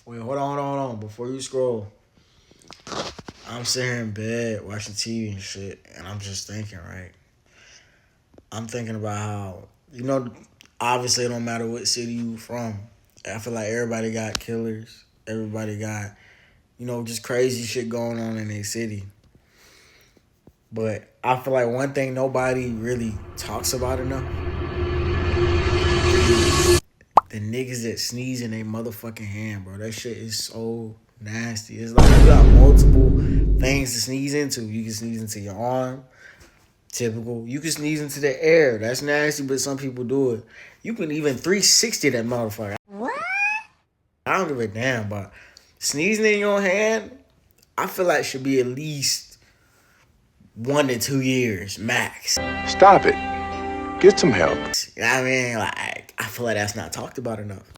Wait, hold on. Before you scroll, I'm sitting here in bed watching TV and shit, and I'm just thinking, right? I'm thinking about how, obviously it don't matter what city you from. I feel like everybody got killers. Everybody got, just crazy shit going on in their city. But I feel like one thing nobody really talks about enough, the niggas that sneeze in their motherfucking hand, bro. That shit is so nasty. It's like you got multiple things to sneeze into. You can sneeze into your arm. Typical. You can sneeze into the air. That's nasty, but some people do it. You can even 360 that motherfucker. What? I don't give a damn, but sneezing in your hand, I feel like should be at least 1 to 2 years max. Stop it. Get some help. I mean, like, I feel like that's not talked about enough.